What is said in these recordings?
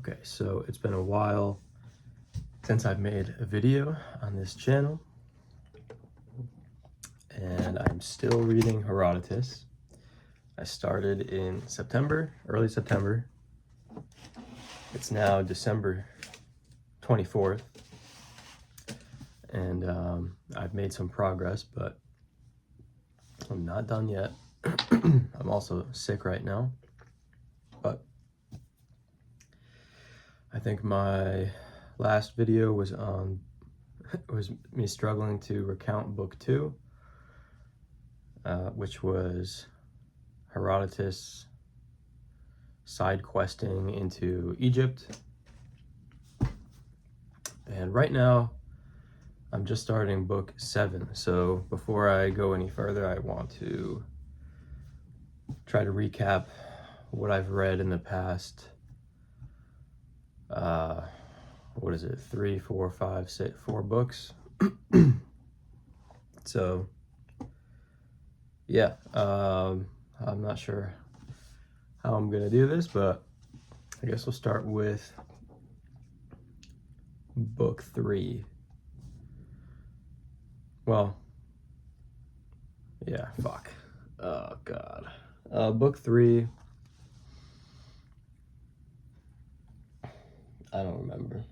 Okay, so it's been a while since I've made a video on this channel, and I'm still reading Herodotus. I started in September, early September. It's now December 24th, and I've made some progress, but I'm not done yet. I'm also sick right now, but I think my last video was me struggling to recount book 2, which was Herodotus side questing into Egypt. And right now I'm just starting book 7. So before I go any further, I want to try to recap what I've read in the past 4 books. So yeah, I'm not sure how I'm gonna do this, but I guess we'll start with book 3. Well, yeah, fuck. Oh god. Book 3, I don't remember.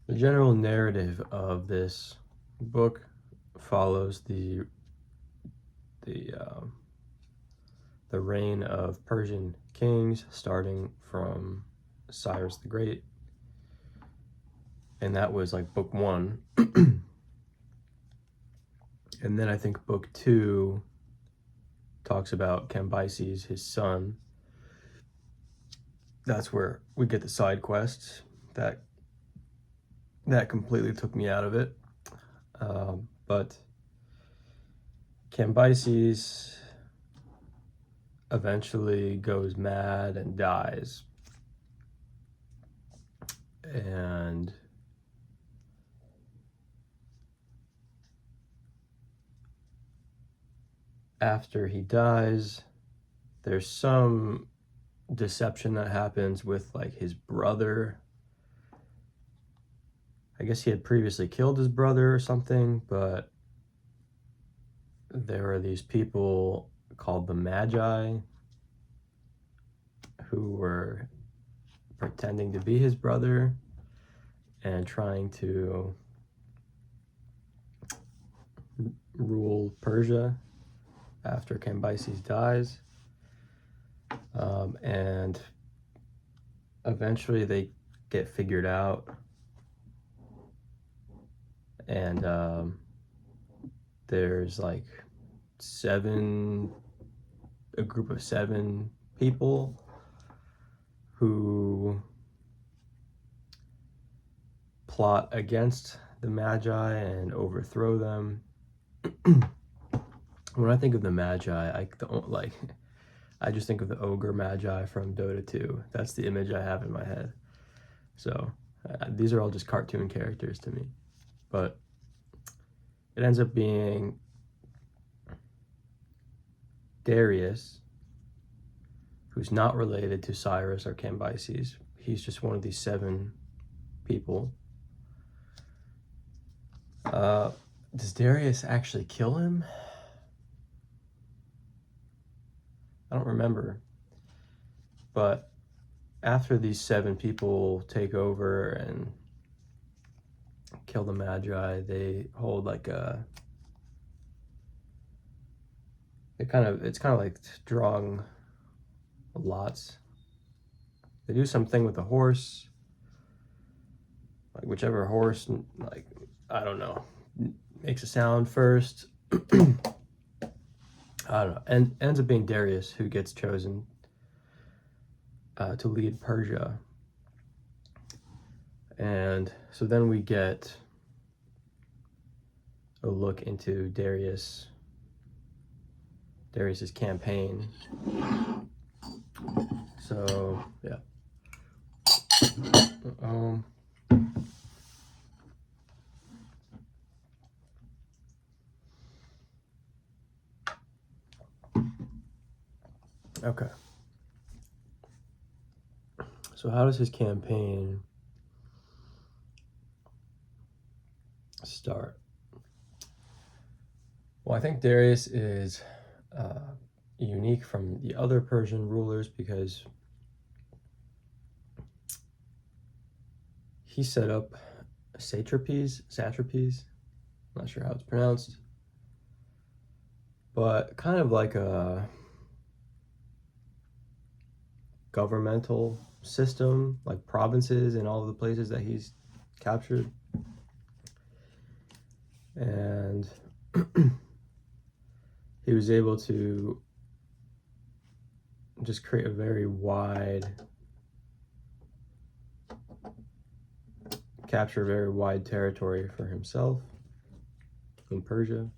The general narrative of this book follows the reign of Persian kings, starting from Cyrus the Great, and that was like book 1. And then I think book 2 talks about Cambyses, his son. That's where we get the side quests. That completely took me out of it. But Cambyses eventually goes mad and dies. And after he dies, there's some deception that happens with like his brother. I guess he had previously killed his brother or something, but there are these people called the Magi who were pretending to be his brother and trying to rule Persia after Cambyses dies. And eventually they get figured out, and there's like a group of 7 people who plot against the Magi and overthrow them. When I think of the Magi, I just think of the ogre Magi from Dota 2. That's the image I have in my head. So these are all just cartoon characters to me. But it ends up being Darius, who's not related to Cyrus or Cambyses. He's just one of these 7 people. Does Darius actually kill him? I don't remember. But after these 7 people take over and kill the Magi, they hold like it's kind of like drawing lots. They do something with the horse, like whichever horse, like, I don't know, makes a sound first. I don't know, and ends up being Darius who gets chosen to lead Persia. And so then we get a look into Darius's campaign. So yeah. Okay, So how does his campaign start? Well, I think Darius is unique from the other Persian rulers because he set up satrapies, I'm not sure how it's pronounced, but kind of like a governmental system, like provinces in all of the places that he's captured. And he was able to just create a very capture a very wide territory for himself in Persia.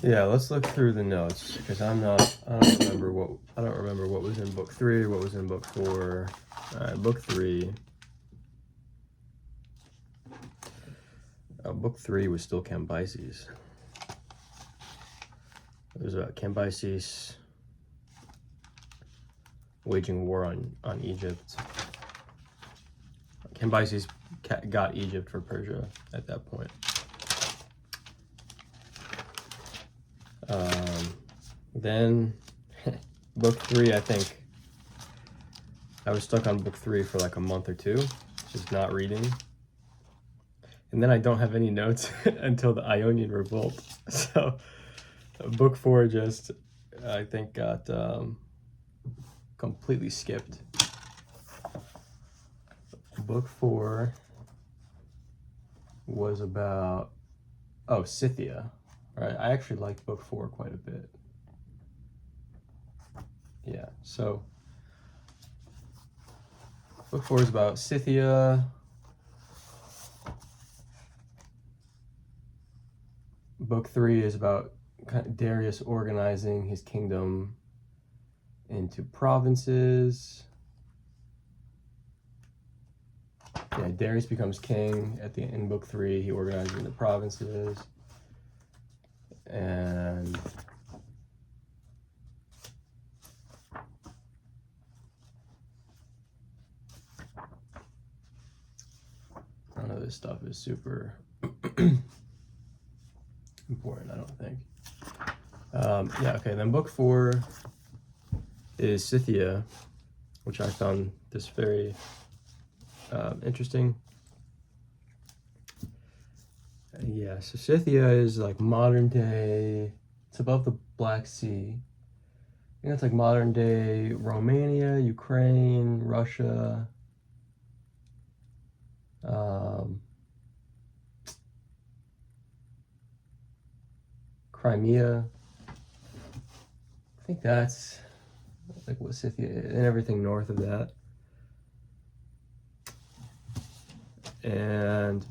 Yeah, let's look through the notes because I don't remember what was in book 3 or what was in book 4. All right, book 3. Book 3 was still Cambyses. It was Cambyses waging war on Egypt. Cambyses got Egypt for Persia at that point. Then book 3, I think I was stuck on book 3 for like a month or two, just not reading. And then I don't have any notes until the Ionian Revolt. So book 4 just, I think, got completely skipped. Book 4 was about, Scythia. Right, I actually liked book 4 quite a bit. Yeah, so book 4 is about Scythia. Book 3 is about Darius organizing his kingdom into provinces. Yeah, Darius becomes king in book 3. He organizes into provinces. And none of this stuff is super important, I don't think. Yeah, okay, then book 4 is Scythia, which I found this very interesting. Yeah, so Scythia is like modern day, it's above the Black Sea. I think it's like modern day Romania, Ukraine, Russia, Crimea. I think that's like what Scythia is, and everything north of that. And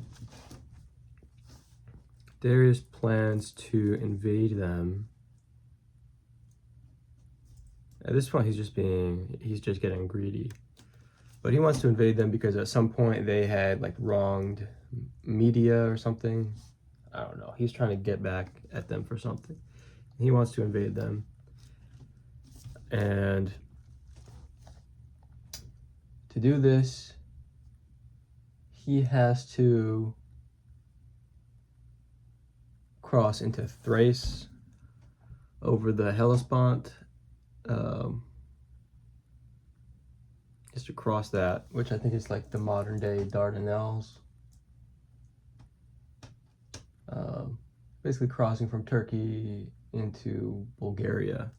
Darius plans to invade them. At this point, he's just getting greedy. But he wants to invade them because at some point they had like wronged media or something. I don't know. He's trying to get back at them for something. He wants to invade them. And to do this, he has to cross into Thrace over the Hellespont. Just to cross that, which I think is like the modern day Dardanelles. Basically crossing from Turkey into Bulgaria.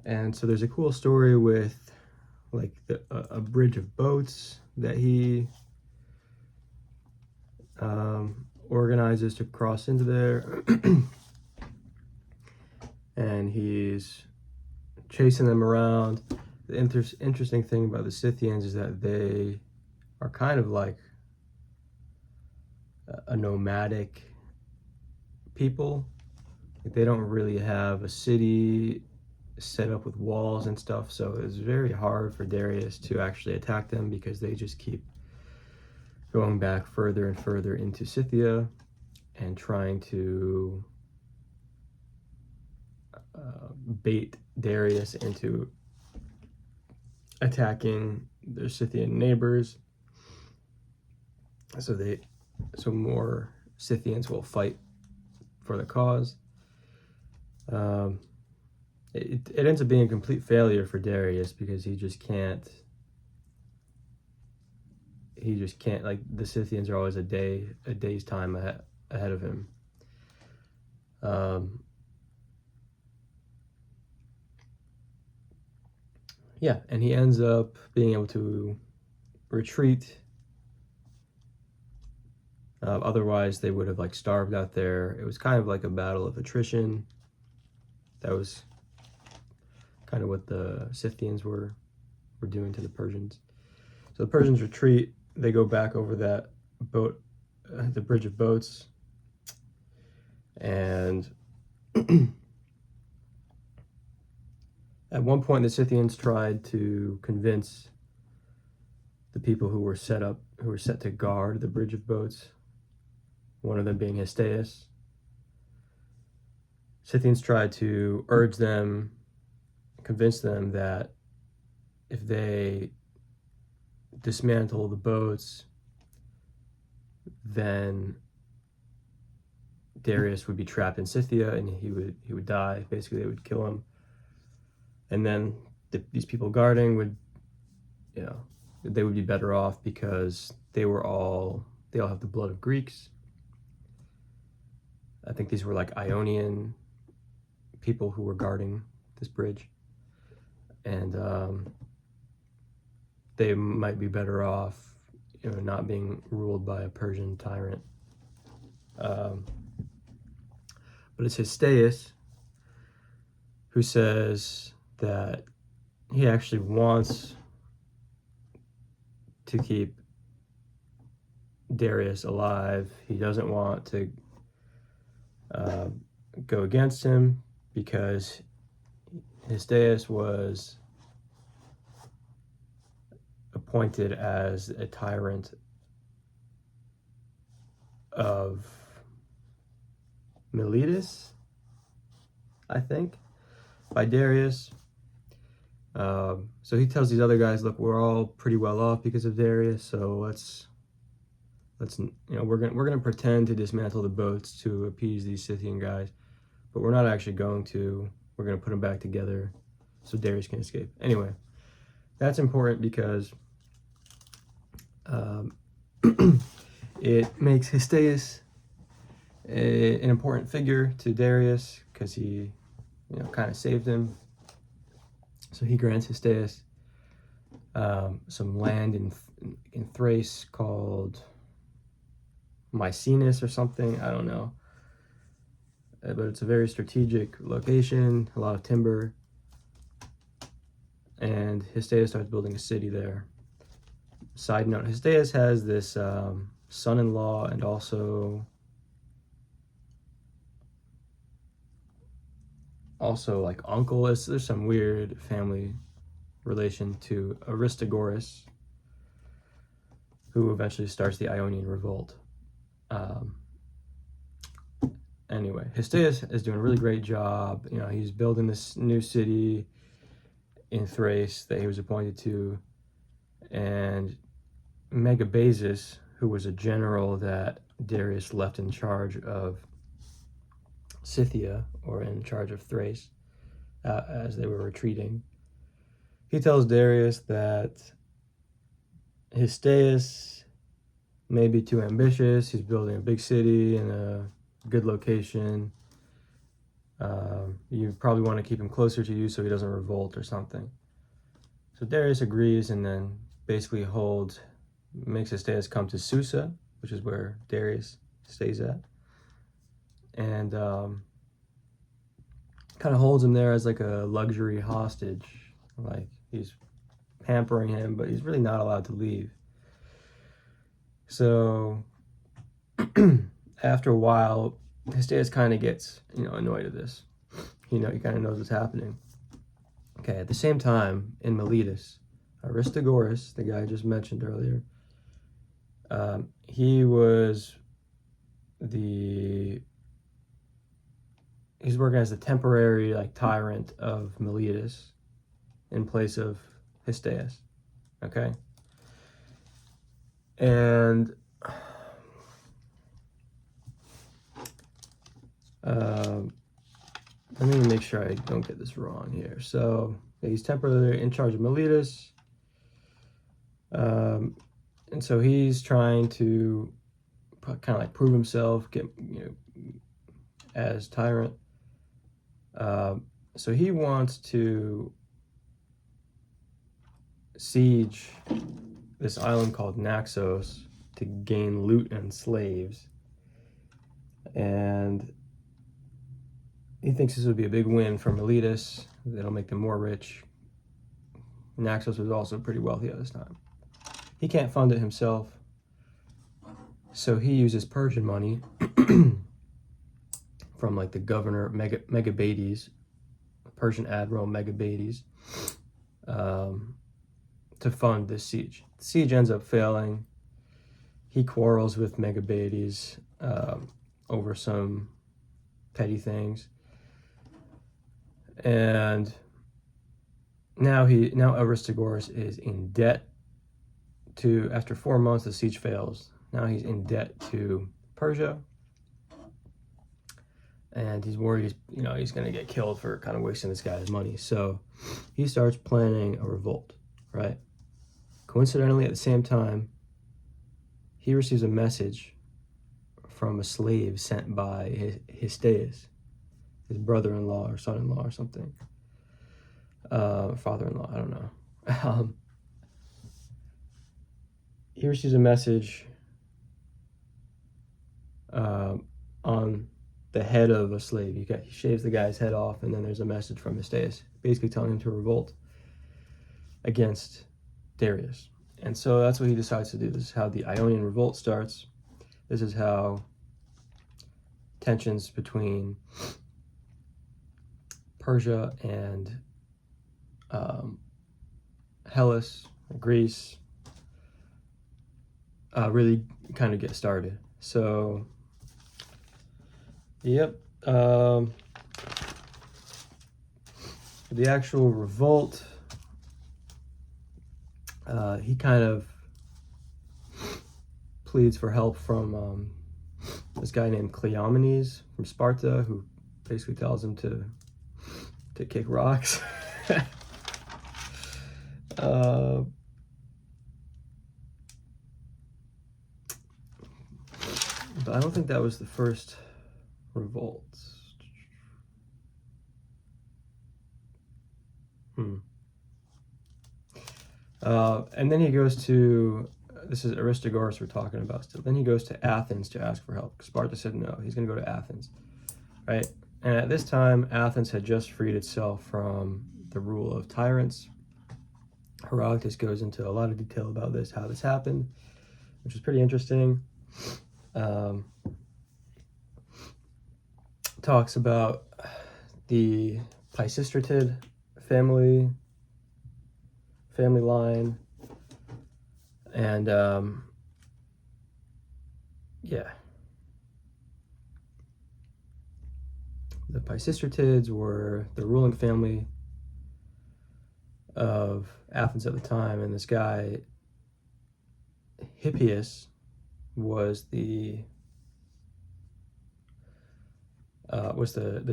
And so there's a cool story with like a bridge of boats that he organizes to cross into there. And he's chasing them around. The interesting thing about the Scythians is that they are kind of like a nomadic people. Like they don't really have a city set up with walls and stuff, so it's very hard for Darius to actually attack them because they just keep going back further and further into Scythia and trying to bait Darius into attacking their Scythian neighbors. So more Scythians will fight for the cause. It ends up being a complete failure for Darius because he just can't, like, the Scythians are always a day's time ahead of him. Yeah, and he ends up being able to retreat. Otherwise, they would have like starved out there. It was kind of like a battle of attrition. That was kind of what the Scythians were doing to the Persians. So the Persians retreat. They go back over that boat, the bridge of boats, and at one point the Scythians tried to convince the people who were set to guard the bridge of boats, one of them being Histiaeus. Scythians tried to urge them, convince them that if they dismantle the boats, then Darius would be trapped in Scythia and he would die. Basically, they would kill him, and then these people guarding would, they would be better off because they all have the blood of Greeks. I think these were like Ionian people who were guarding this bridge, and they might be better off, not being ruled by a Persian tyrant. But it's Histiaeus who says that he actually wants to keep Darius alive. He doesn't want to go against him because Histiaeus was appointed as a tyrant of Miletus, I think, by Darius. So he tells these other guys, look, we're all pretty well off because of Darius, so let's we're gonna pretend to dismantle the boats to appease these Scythian guys, but we're not actually going to. We're gonna put them back together so Darius can escape. Anyway, that's important because it makes Histiaeus an important figure to Darius because he, kind of saved him. So he grants Histiaeus some land in Thrace called Mycenae or something. I don't know. But it's a very strategic location, a lot of timber. And Histiaeus starts building a city there. Side note, Histiaeus has this son-in-law and also like uncle. There's some weird family relation to Aristagoras, who eventually starts the Ionian Revolt. Anyway, Histiaeus is doing a really great job. He's building this new city in Thrace that he was appointed to, and Megabazus, who was a general that Darius left in charge of Scythia, or in charge of Thrace, as they were retreating, he tells Darius that Histiaeus may be too ambitious. He's building a big city in a good location. You probably want to keep him closer to you so he doesn't revolt or something. So Darius agrees, and then basically makes Histiaeus come to Susa, which is where Darius stays at, and kind of holds him there as like a luxury hostage. Like, he's pampering him, but he's really not allowed to leave. So after a while, Histiaeus kind of gets, annoyed at this. He kind of knows what's happening. Okay, at the same time, in Miletus, Aristagoras, the guy I just mentioned earlier, He was he's working as the temporary like tyrant of Miletus in place of Histiaeus. Okay, and let me make sure I don't get this wrong here. So he's temporarily in charge of Miletus, and so he's trying to kind of like prove himself, get as tyrant. So he wants to siege this island called Naxos to gain loot and slaves, and he thinks this would be a big win for Miletus. That'll make them more rich. Naxos was also pretty wealthy at this time. He can't fund it himself, so he uses Persian money from like the governor Megabates, Persian admiral Megabates, to fund this siege. The siege ends up failing. He quarrels with Megabates over some petty things, and now Aristagoras is in debt to, after 4 months the siege fails, now he's in debt to Persia, and he's worried he's going to get killed for kind of wasting this guy's money. So he starts planning a revolt, right? Coincidentally, at the same time, he receives a message from a slave sent by Histiaeus, his brother-in-law or son-in-law or something, father-in-law, I don't know. He receives a message on the head of a slave. He shaves the guy's head off, and then there's a message from Histiaeus basically telling him to revolt against Darius. And so that's what he decides to do. This is how the Ionian Revolt starts. This is how tensions between Persia and Hellas, Greece, really kind of get started. So, yep. The actual revolt, he kind of pleads for help from this guy named Cleomenes from Sparta, who basically tells him to kick rocks. But I don't think that was the first revolt. And then he goes to, this is Aristagoras we're talking about still. Then he goes to Athens to ask for help. Sparta said no, he's going to go to Athens, right? And at this time, Athens had just freed itself from the rule of tyrants. Herodotus goes into a lot of detail about this, how this happened, which is pretty interesting. Talks about the Pisistratid family line, and the Pisistratids were the ruling family of Athens at the time, and this guy Hippias was the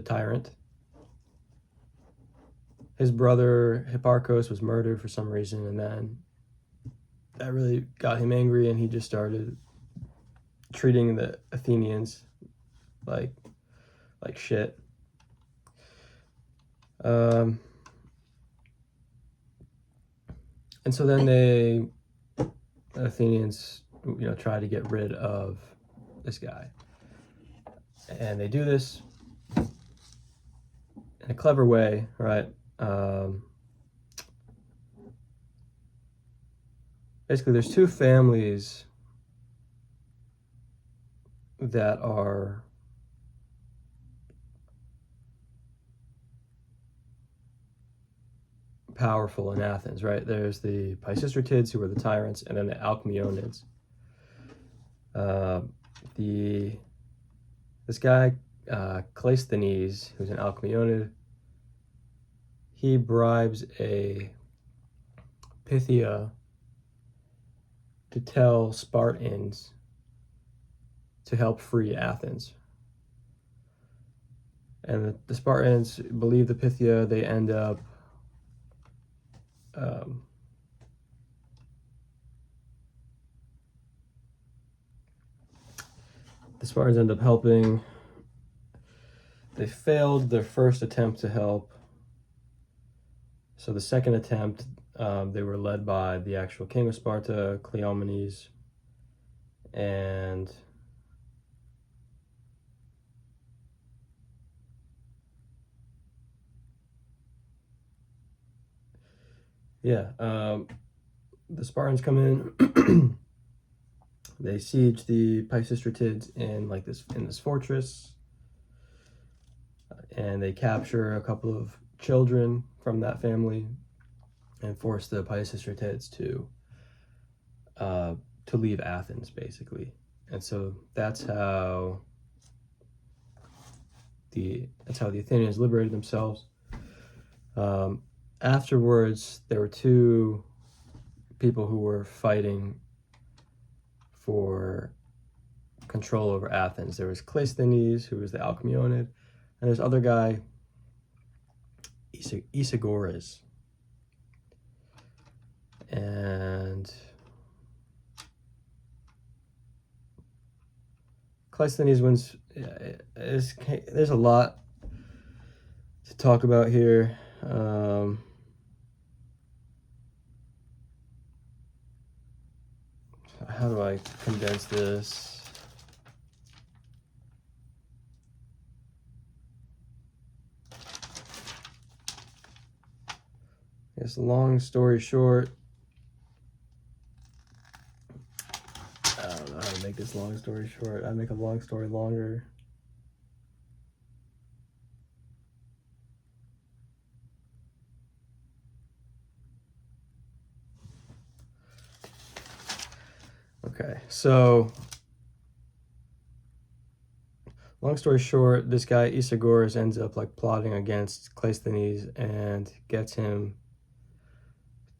tyrant. His brother Hipparchus was murdered for some reason, and then that really got him angry, and he just started treating the Athenians like shit. And so then the Athenians, try to get rid of this guy, and they do this in a clever way, right? Basically, there's two families that are powerful in Athens, right? There's the Pisistratids, who were the tyrants, and then the Alcmeonids. Uh, this guy, Cleisthenes, who's an Alcmaeonid, he bribes a Pythia to tell Spartans to help free Athens. And the Spartans believe the Pythia. They end up the Spartans end up helping. They failed their first attempt to help. So the second attempt, they were led by the actual king of Sparta, Cleomenes, and the Spartans come in. They siege the Pisistratids in this fortress, and they capture a couple of children from that family and force the Pisistratids to leave Athens, basically. And so that's how the Athenians liberated themselves. Afterwards, there were two people who were fighting for control over Athens. There was Cleisthenes, who was the Alcmaeonid, and this other guy, Isagoras. And Cleisthenes wins. There's a lot to talk about here. How do I condense this? I guess long story short, I don't know how to make this long story short. I make a long story longer. Okay, so long story short, this guy Isagoras ends up plotting against Cleisthenes and gets him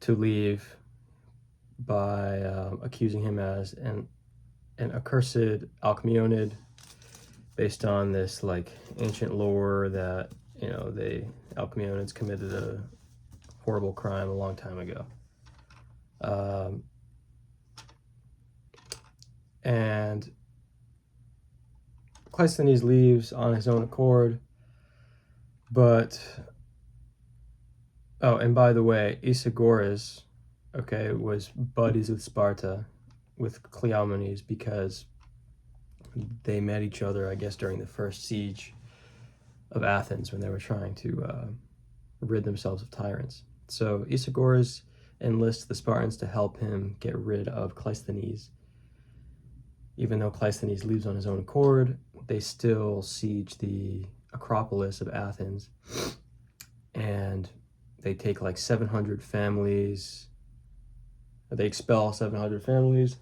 to leave by accusing him as an accursed Alcmaeonid, based on this ancient lore that the Alcmaeonids committed a horrible crime a long time ago. And Cleisthenes leaves on his own accord, but and by the way, Isagoras, was buddies with Sparta, with Cleomenes, because they met each other, I guess, during the first siege of Athens when they were trying to rid themselves of tyrants. So Isagoras enlists the Spartans to help him get rid of Cleisthenes. Even though Cleisthenes leaves on his own accord, they still siege the Acropolis of Athens, and they take 700 families. They expel 700 families.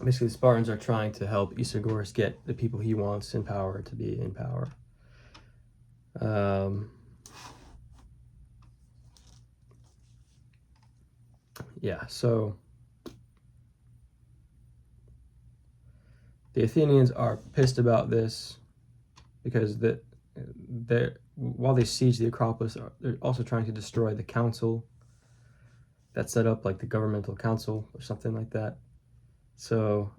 Basically, the Spartans are trying to help Isagoras get the people he wants in power to be in power. So the Athenians are pissed about this because while they siege the Acropolis, they're also trying to destroy the council that set up, the governmental council or something like that. So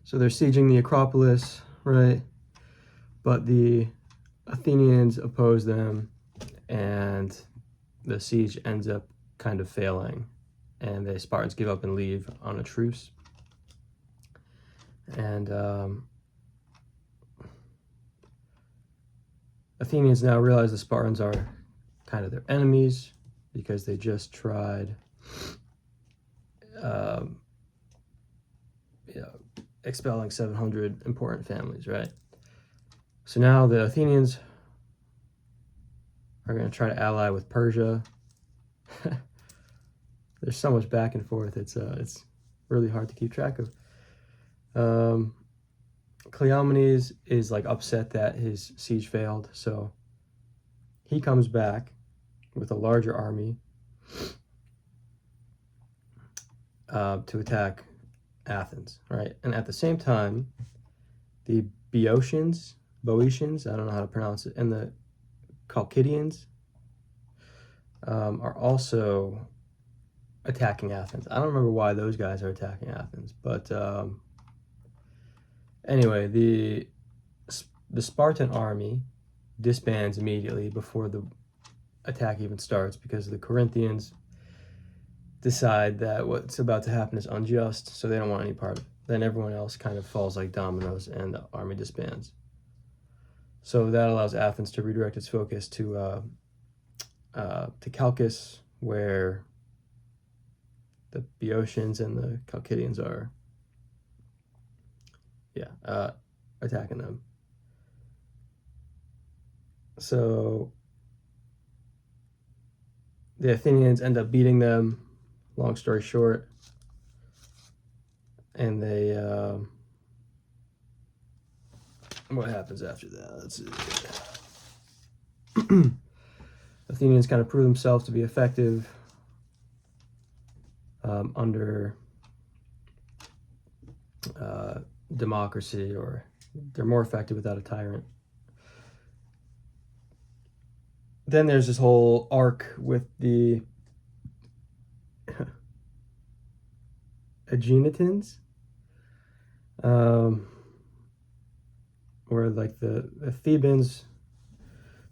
so they're sieging the Acropolis, right? But the Athenians oppose them, and the siege ends up kind of failing, and the Spartans give up and leave on a truce. And Athenians now realize the Spartans are kind of their enemies because they just tried you know, expelling 700 important families, right? So now the Athenians are going to try to ally with Persia. There's so much back and forth. It's really hard to keep track of. Cleomenes is like upset that his siege failed, so he comes back with a larger army to attack Athens, right? And at the same time, the Boeotians, I don't know how to pronounce it, and the Chalcidians are also attacking Athens. I don't remember why those guys are attacking Athens, but anyway, the Spartan army disbands immediately before the attack even starts because the Corinthians decide that what's about to happen is unjust, so they don't want any part of it. Then everyone else kind of falls like dominoes and the army disbands. So that allows Athens to redirect its focus to Chalcis, where the Boeotians and the Chalcidians are attacking them. So the Athenians end up beating them, long story short, and they what happens after that? Let's see. Athenians kind of prove themselves to be effective under democracy, or they're more effective without a tyrant. Then there's this whole arc with the Aeginetans, where like the Thebans,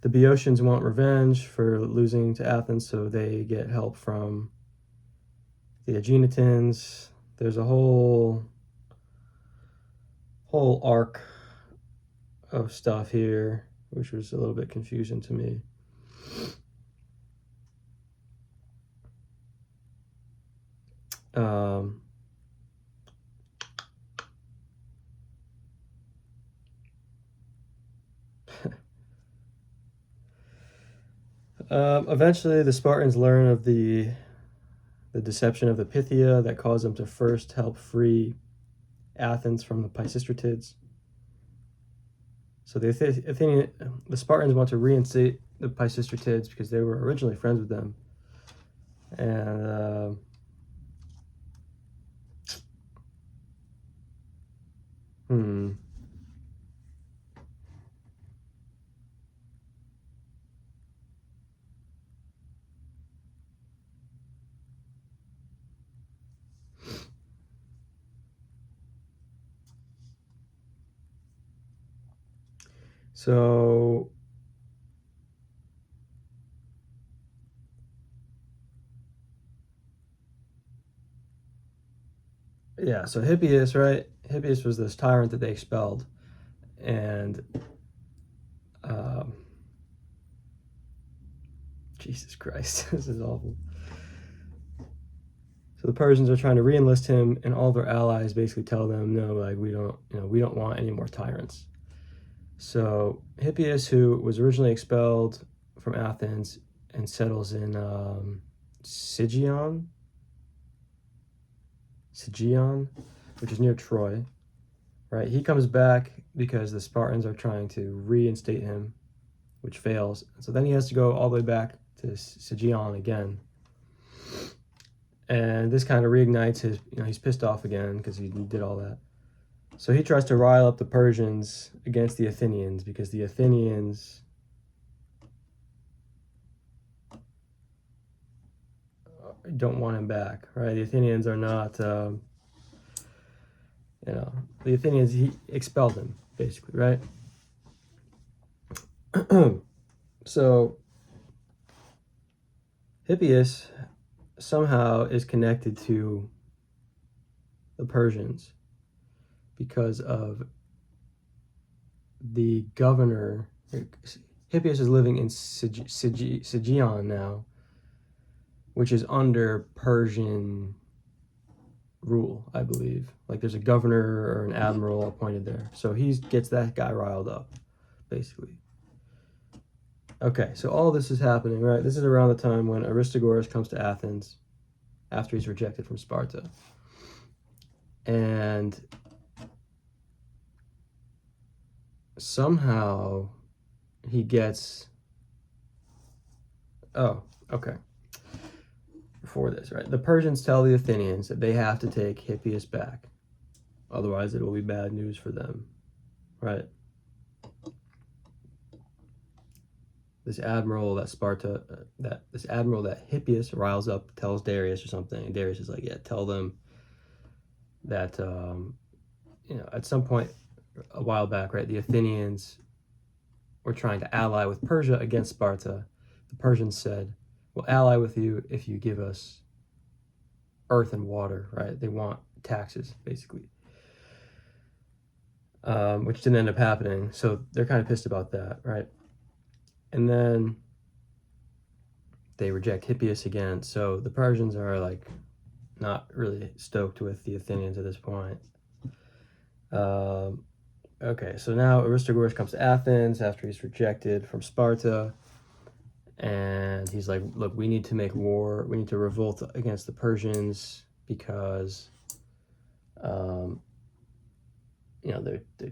the Boeotians want revenge for losing to Athens, so they get help from the Aeginetans. There's a whole arc of stuff here, which was a little bit confusing to me. Eventually, the Spartans learn of the deception of the Pythia that caused them to first help free Athens from the Pisistratids. So the Spartans want to reinstate the Pisistratids because they were originally friends with them, and so yeah, so Hippias, right? Hippias was this tyrant that they expelled, and Jesus Christ, this is awful. So the Persians are trying to re-enlist him, and all their allies basically tell them, no, like we don't want any more tyrants. So Hippias, who was originally expelled from Athens and settles in Sigeon, which is near Troy, right? He comes back because the Spartans are trying to reinstate him, which fails. So then he has to go all the way back to Sigeon again. And this kind of reignites his, he's pissed off again because he did all that. So he tries to rile up the Persians against the Athenians because the Athenians don't want him back, right? The Athenians are not, the Athenians, he expelled them, basically, right? So Hippias somehow is connected to the Persians because of the governor. Hippias is living in Sigeon now, which is under Persian rule, I believe. Like there's a governor or an admiral appointed there. So he gets that guy riled up, basically. Okay, so all this is happening, right? This is around the time when Aristogoras comes to Athens after he's rejected from Sparta. And somehow he gets... Oh, okay. Before this, right? The Persians tell the Athenians that they have to take Hippias back. Otherwise, it will be bad news for them, right? This admiral that Hippias riles up, tells Darius or something, and Darius is like, yeah, tell them that, at some point a while back, right, the Athenians were trying to ally with Persia against Sparta. The Persians said, we'll ally with you if you give us earth and water, right? They want taxes, basically, which didn't end up happening. So they're kind of pissed about that, right? And then they reject Hippias again. So the Persians are like not really stoked with the Athenians at this point. Okay, so now Aristogoras comes to Athens after he's rejected from Sparta. And he's like, look, we need to make war. We need to revolt against the Persians because, they're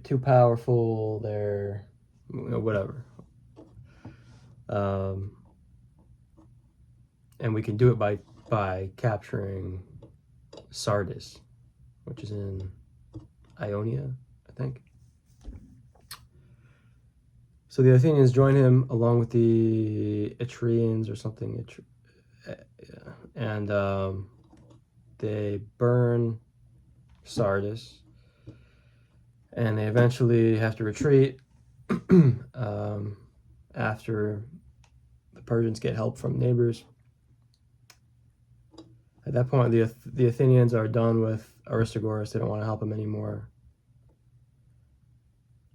too powerful. They're, whatever. And we can do it by capturing Sardis, which is in Ionia, I think. So the Athenians join him along with the Etrians or something, and they burn Sardis, and they eventually have to retreat after the Persians get help from neighbors. At that point, the Athenians are done with Aristogoras. They don't want to help him anymore.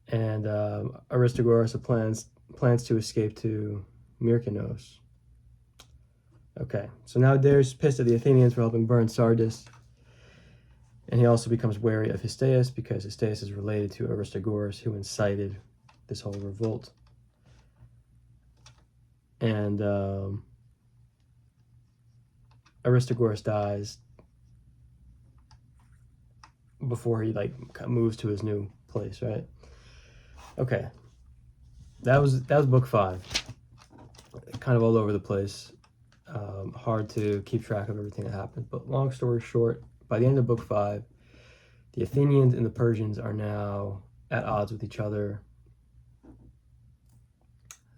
And Aristogoras plans to escape to Mykonos. Okay, so now Darius is pissed at the Athenians for helping burn Sardis. And he also becomes wary of Histiaeus because Histiaeus is related to Aristogoras, who incited this whole revolt. And Aristogoras dies before he moves to his new place, right? Okay, that was book 5. Kind of all over the place. Hard to keep track of everything that happened. But long story short, by the end of book 5, the Athenians and the Persians are now at odds with each other.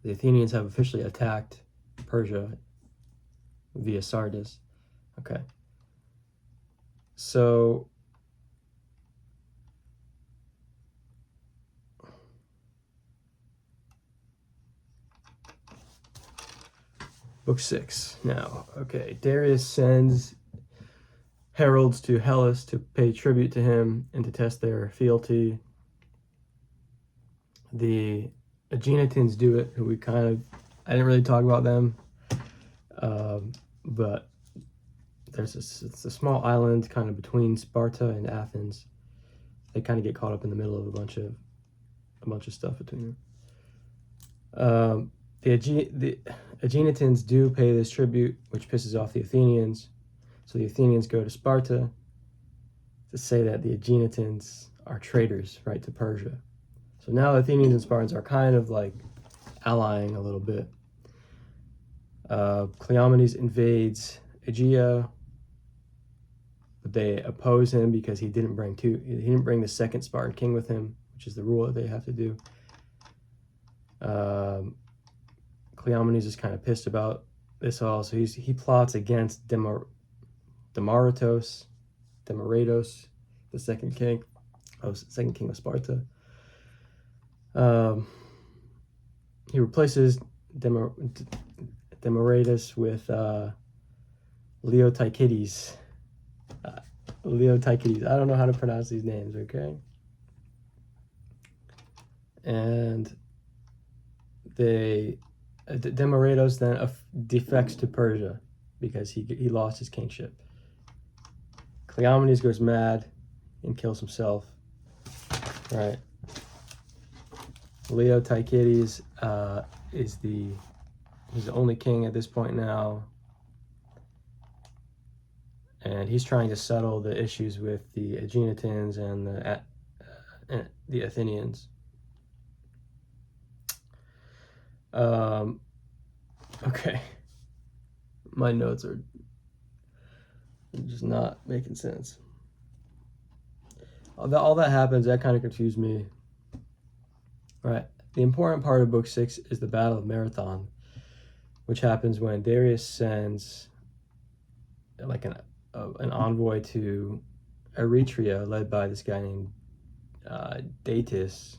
The Athenians have officially attacked Persia via Sardis. Okay. So book 6 now. Okay, Darius sends heralds to Hellas to pay tribute to him and to test their fealty. The Aeginetans do it, who I didn't really talk about them, but it's a small island kind of between Sparta and Athens. They kind of get caught up in the middle of a bunch of stuff between them. The Aeginetans do pay this tribute, which pisses off the Athenians. So the Athenians go to Sparta to say that the Aeginetans are traitors, right, to Persia. So now Athenians and Spartans are kind of like allying a little bit. Cleomenes invades Aegea, but they oppose him because he didn't bring the second Spartan king with him, which is the rule that they have to do. Cleomenes is kind of pissed about this all, so he plots against Demaratus, the second king of Sparta. He replaces Demaratus with Leotychides. Leotychides. I don't know how to pronounce these names, okay? And Demaratus then defects to Persia because he lost his kingship. Cleomenes goes mad and kills himself. Right. Leo Tychides he's the only king at this point now, and he's trying to settle the issues with the Aeginetans and the Athenians. Okay, my notes are just not making sense. All that happens, that kind of confused me. Right. The important part of Book 6 is the Battle of Marathon, which happens when Darius sends like an envoy to Eretria, led by this guy named Datis,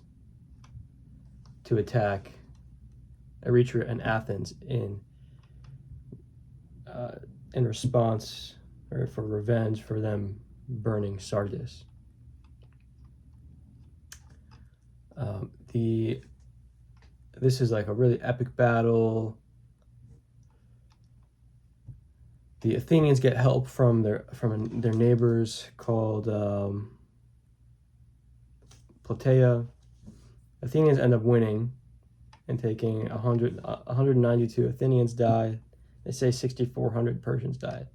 to attack Eretria and Athens in response, or for revenge for them burning Sardis. This is like a really epic battle. The Athenians get help from their neighbors called Plataea. Athenians end up winning and taking 192 Athenians die. They say 6,400 Persians died.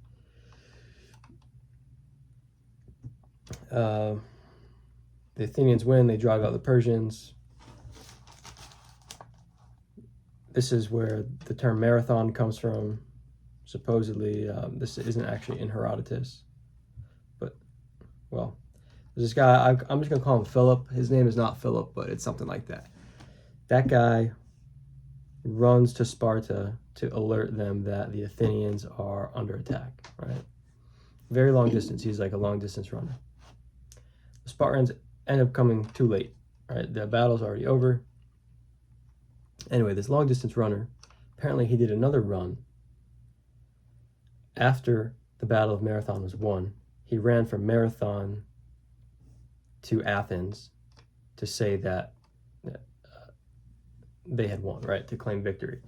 The Athenians win, they drive out the Persians. This is where the term marathon comes from. Supposedly, this isn't actually in Herodotus, but, well, there's this guy, I'm just going to call him Philip. His name is not Philip, but it's something like that. That guy runs to Sparta to alert them that the Athenians are under attack, right? Very long distance. He's like a long distance runner. The Spartans end up coming too late, right? The battle's already over. Anyway, this long distance runner, apparently he did another run after the Battle of Marathon was won. He ran from Marathon to Athens to say that they had won, right? To claim victory.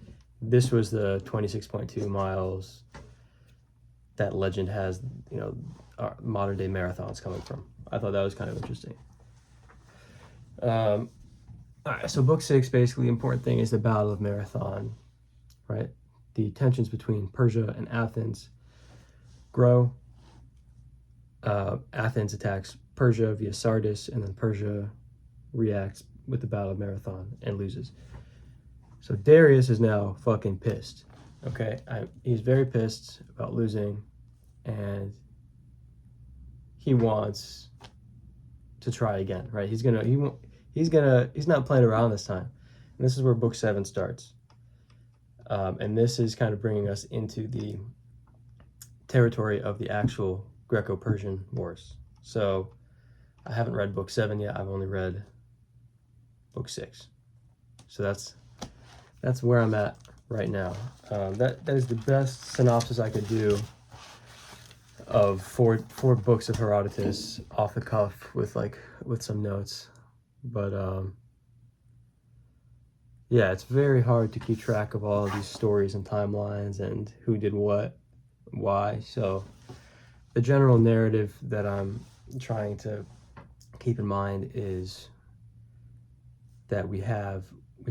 This was the 26.2 miles that legend has, our modern day marathons coming from. I thought that was kind of interesting. All right, so Book 6, basically, the important thing is the Battle of Marathon, right? The tensions between Persia and Athens grow. Athens attacks Persia via Sardis, and then Persia reacts with the Battle of Marathon and loses. So Darius is now fucking pissed. Okay, he's very pissed about losing, and he wants to try again, right? He's not playing around this time. And this is where Book 7 starts. And this is kind of bringing us into the territory of the actual Greco-Persian Wars. So I haven't read Book 7 yet. I've only read Book 6. So that's where I'm at right now. That is the best synopsis I could do of four books of Herodotus off the cuff with some notes. But yeah, it's very hard to keep track of all of these stories and timelines and who did what, why. So the general narrative that I'm trying to keep in mind is that we've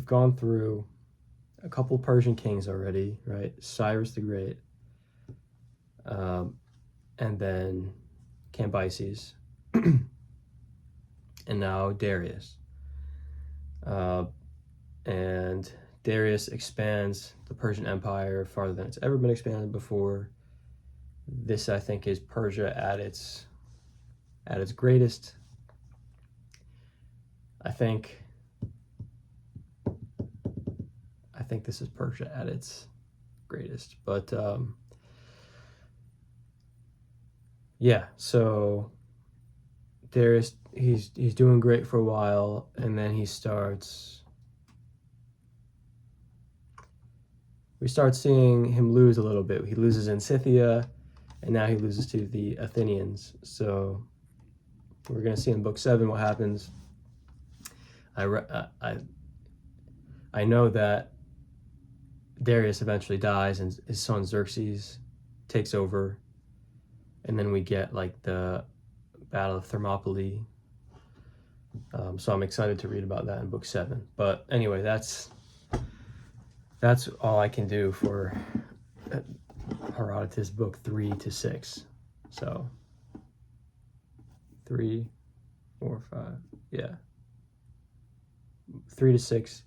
gone through a couple Persian kings already, right? Cyrus the Great, and then Cambyses, and now Darius. And Darius expands the Persian Empire farther than it's ever been expanded before. This, I think, is Persia at its greatest. I think this is Persia at its greatest. But yeah, so Darius, he's doing great for a while, and then we start seeing him lose a little bit. He loses in Scythia, and now he loses to the Athenians. So we're going to see in Book 7 what happens. I know that Darius eventually dies, and his son Xerxes takes over, and then we get like the Battle of Thermopylae. So I'm excited to read about that in book 7. But anyway, that's all I can do for Herodotus book 3 to 6. So 3, 4, 5, yeah, 3 to 6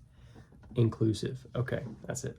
inclusive. Okay, that's it.